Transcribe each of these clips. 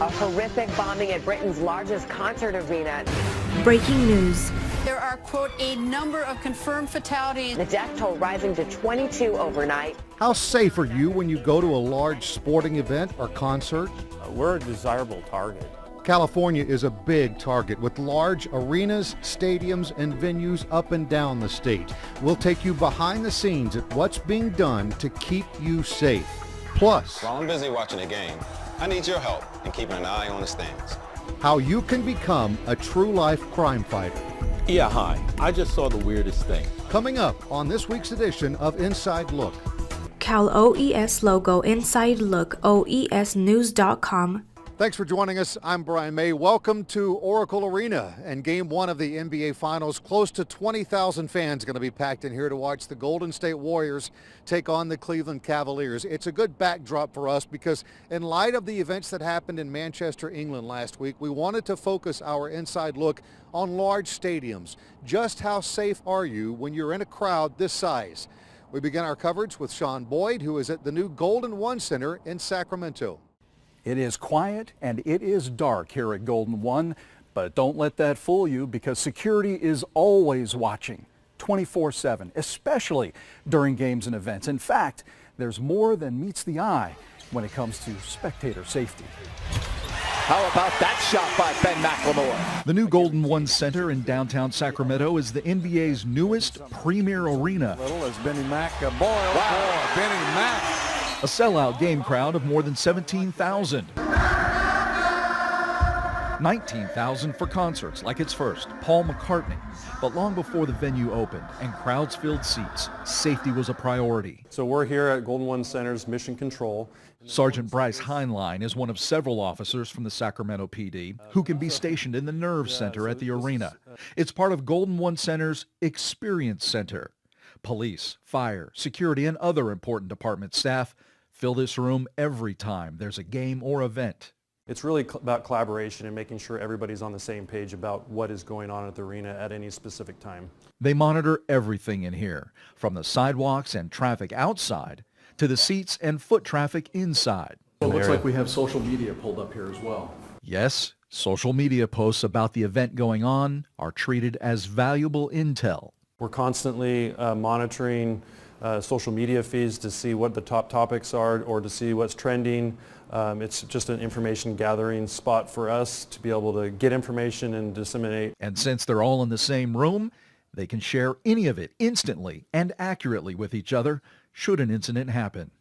A horrific bombing at Britain's largest concert arena. Breaking news. There are, quote, a number of confirmed fatalities. The death toll rising to 22 overnight. How safe are you when you go to a large sporting event or concert? We're a desirable target. California is a big target with large arenas, stadiums, and venues up and down the state. We'll take you behind the scenes at what's being done to keep you safe. Plus, while I'm busy watching a game, I need your help in keeping an eye on the stands. How you can become a true-life crime fighter. Yeah, hi. I just saw the weirdest thing. Coming up on this week's edition of Inside Look. Cal OES logo Inside Look, oesnews.com. Thanks for joining us. I'm Brian May. Welcome to Oracle Arena and Game 1 of the NBA Finals. Close to 20,000 fans going to be packed in here to watch the Golden State Warriors take on the Cleveland Cavaliers. It's a good backdrop for us because in light of the events that happened in Manchester, England last week, we wanted to focus our Inside Look on large stadiums. Just how safe are you when you're in a crowd this size? We begin our coverage with Sean Boyd, who is at the new Golden One Center in Sacramento. It is quiet and it is dark here at Golden One, but don't let that fool you because security is always watching 24/7, especially during games and events. In fact, there's more than meets the eye when it comes to spectator safety. How about that shot by Ben McLemore? The new Golden One Center in downtown Sacramento is the NBA's newest premier arena. Little as Benny Mac boiled for Benny Mac. A sellout game crowd of more than 17,000. 19,000 for concerts like its first, Paul McCartney. But long before the venue opened and crowds filled seats, safety was a priority. So we're here at Golden One Center's Mission Control. Sergeant Bryce Heinlein is one of several officers from the Sacramento PD who can be stationed in the Nerve Center at the arena. It's part of Golden One Center's Experience Center. Police, fire, security, and other important department staff fill this room every time there's a game or event. It's really about collaboration and making sure everybody's on the same page about what is going on at the arena at any specific time. They monitor everything in here, from the sidewalks and traffic outside to the seats and foot traffic inside. It looks like we have social media pulled up here as well. Yes, social media posts about the event going on are treated as valuable intel. We're constantly monitoring social media feeds to see what the top topics are or to see what's trending. It's just an information gathering spot for us to be able to get information and disseminate. And since they're all in the same room, they can share any of it instantly and accurately with each other should an incident happen.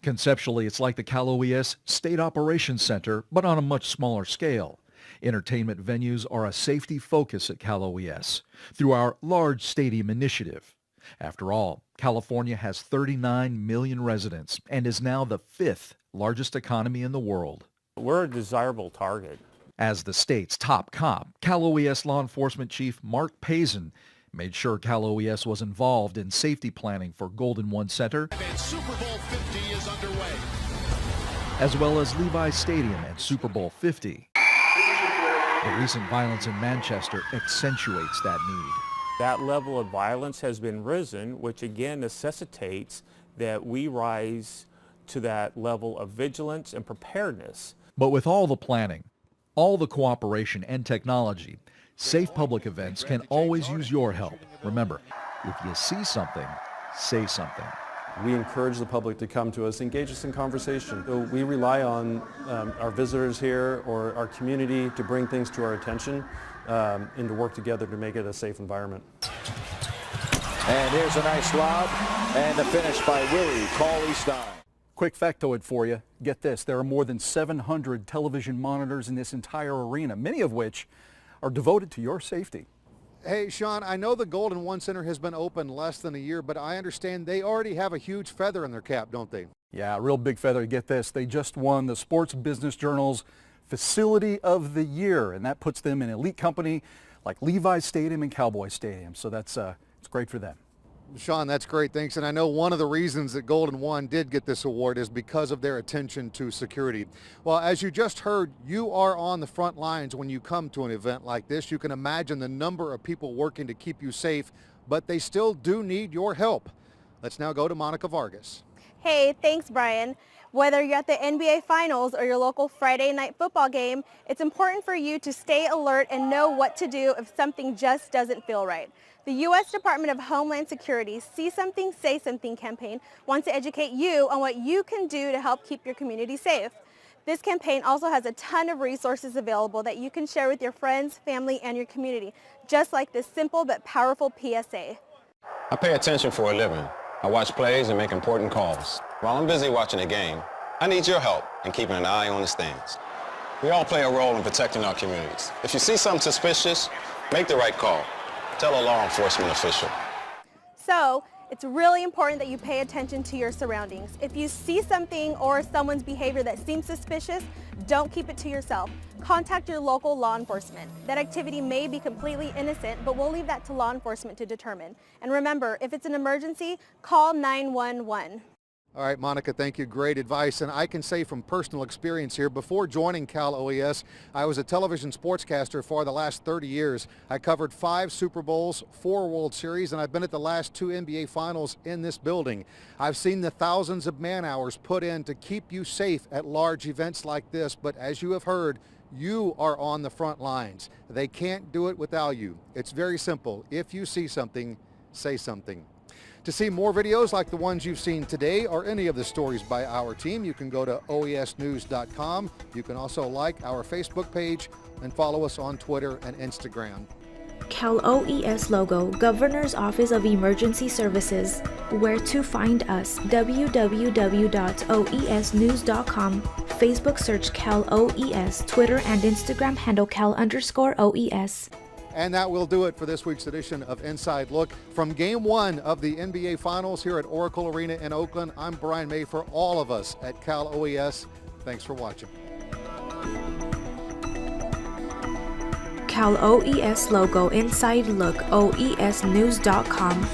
Conceptually, it's like the Cal OES State Operations Center, but on a much smaller scale. Entertainment venues are a safety focus at Cal OES through our large stadium initiative. After all, California has 39 million residents and is now the 5th largest economy in the world. We're a desirable target. As the state's top cop, Cal OES Law Enforcement Chief Mark Pazin made sure Cal OES was involved in safety planning for Golden One Center, and Super Bowl 50 is underway, as well as Levi's Stadium and Super Bowl 50. The recent violence in Manchester accentuates that need. That level of violence has been risen, which again necessitates that we rise to that level of vigilance and preparedness. But with all the planning, all the cooperation and technology, safe public events can always use your help. Remember, if you see something, say something. We encourage the public to come to us, engage us in conversation. So we rely on our visitors here or our community to bring things to our attention and to work together to make it a safe environment. And here's a nice lob and the finish by Willie Cauley-Stein. Quick factoid for you. Get this, there are more than 700 television monitors in this entire arena, many of which are devoted to your safety. Hey, Sean, I know the Golden One Center has been open less than a year, but I understand they already have a huge feather in their cap, don't they? Yeah, a real big feather. Get this, they just won the Sports Business Journal's Facility of the Year, and that puts them in elite company like Levi's Stadium and Cowboy Stadium. So that's it's great for them. Sean, that's great. Thanks. And I know one of the reasons that Golden One did get this award is because of their attention to security. Well, as you just heard, you are on the front lines when you come to an event like this. You can imagine the number of people working to keep you safe, but they still do need your help. Let's now go to Monica Vargas. Hey, thanks, Brian. Whether you're at the NBA Finals or your local Friday night football game, it's important for you to stay alert and know what to do if something just doesn't feel right. The U.S. Department of Homeland Security's See Something, Say Something campaign wants to educate you on what you can do to help keep your community safe. This campaign also has a ton of resources available that you can share with your friends, family, and your community, just like this simple but powerful PSA. I pay attention for a living. I watch plays and make important calls. While I'm busy watching the game, I need your help in keeping an eye on the stands. We all play a role in protecting our communities. If you see something suspicious, make the right call. Tell a law enforcement official. So, it's really important that you pay attention to your surroundings. If you see something or someone's behavior that seems suspicious, don't keep it to yourself. Contact your local law enforcement. That activity may be completely innocent, but we'll leave that to law enforcement to determine. And remember, if it's an emergency, call 911. All right, Monica, thank you. Great advice. And I can say from personal experience here, before joining Cal OES, I was a television sportscaster for the last 30 years. I covered 5 Super Bowls, 4 World Series, and I've been at the last 2 NBA Finals in this building. I've seen the thousands of man-hours put in to keep you safe at large events like this, but as you have heard, you are on the front lines. They can't do it without you. It's very simple. If you see something, say something. To see more videos like the ones you've seen today or any of the stories by our team, you can go to oesnews.com. You can also like our Facebook page and follow us on Twitter and Instagram. Cal OES logo, Governor's Office of Emergency Services. Where to find us, www.oesnews.com. Facebook search Cal OES, Twitter and Instagram handle Cal_OES. And that will do it for this week's edition of Inside Look. From Game 1 of the NBA Finals here at Oracle Arena in Oakland, I'm Brian May. For all of us at Cal OES, thanks for watching. Cal OES logo, Inside Look, oesnews.com.